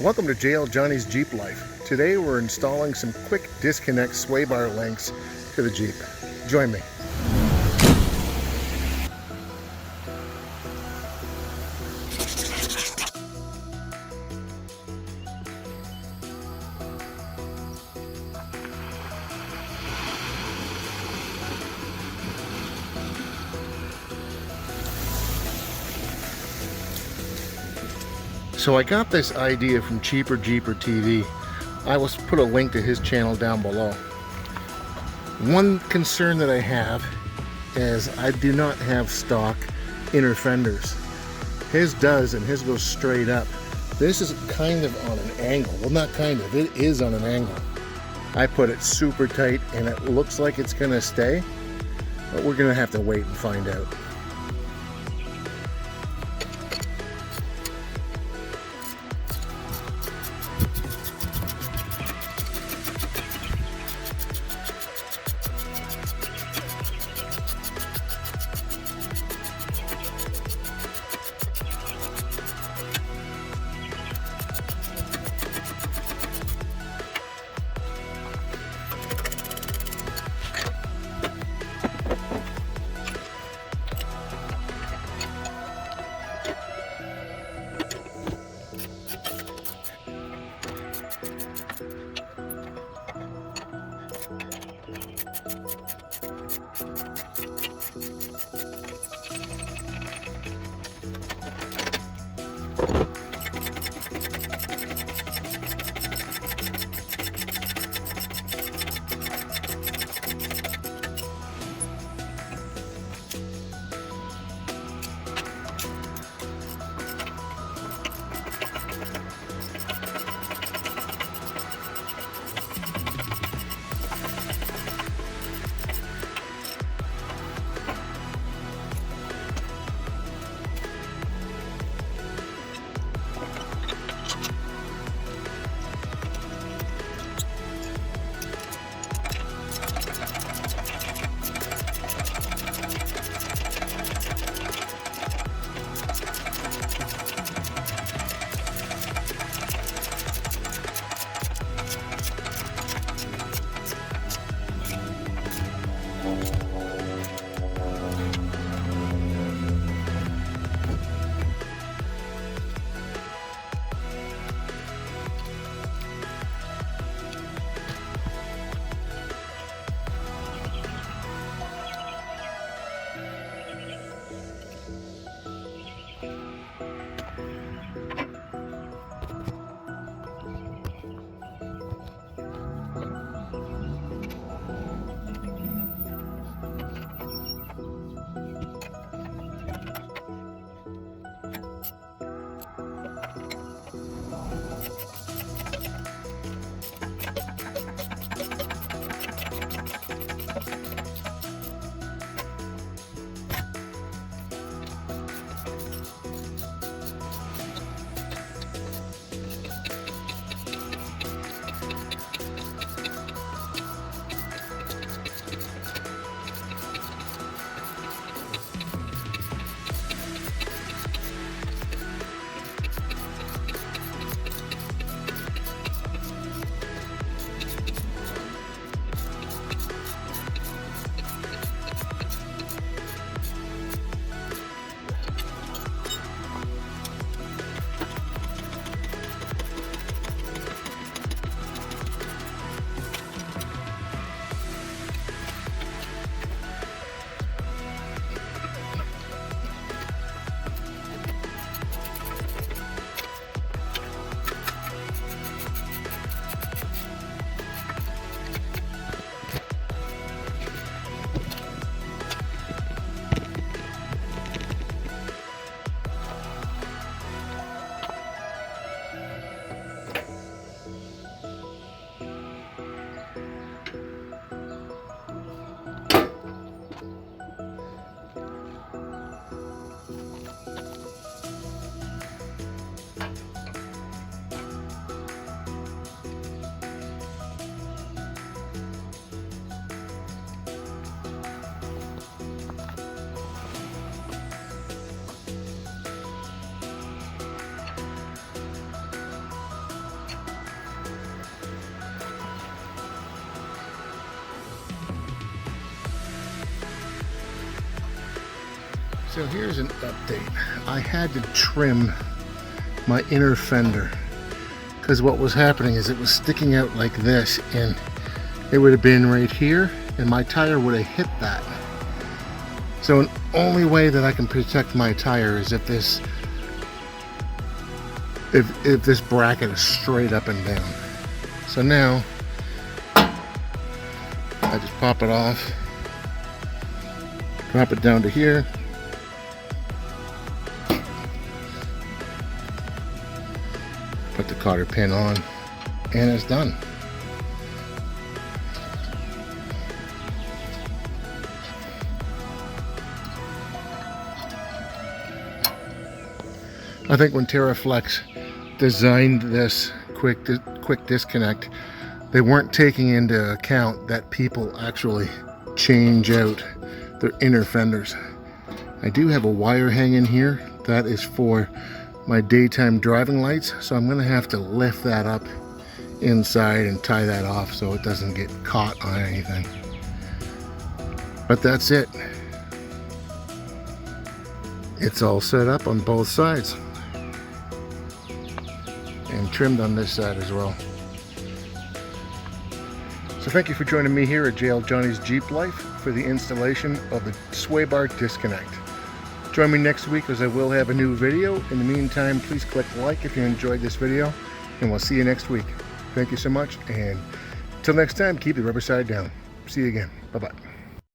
Welcome to JL Johnny's Jeep Life. Today we're installing some quick disconnect sway bar links to the Jeep. Join me. So I got this idea from Cheaper Jeeper TV. I will put a link to his channel down below. One concern that I have is I do not have stock inner fenders. His does, and his goes straight up. This is kind of on an angle. Well, not kind of, it is on an angle. I put it super tight and it looks like it's gonna stay, but we're gonna have to wait and find out. So here's an update. I had to trim my inner fender because what was happening is it was sticking out like this, and it would have been right here and my tire would have hit that. So the only way that I can protect my tire is if this bracket is straight up and down. So now I just pop it off, drop it down to here, put the cotter pin on, and it's done. I think when Teraflex designed this quick disconnect, they weren't taking into account that people actually change out their inner fenders. I do have a wire hanging here that is for my daytime driving lights, so I'm gonna have to lift that up inside and tie that off so it doesn't get caught on anything. But that's it. It's all set up on both sides and trimmed on this side as well. So thank you for joining me here at JL Johnny's Jeep Life for the installation of the sway bar disconnect. Join me next week as I will have a new video. In the meantime, please click like if you enjoyed this video, and we'll see you next week. Thank you so much, and until next time, keep the rubber side down. See you again. Bye-bye.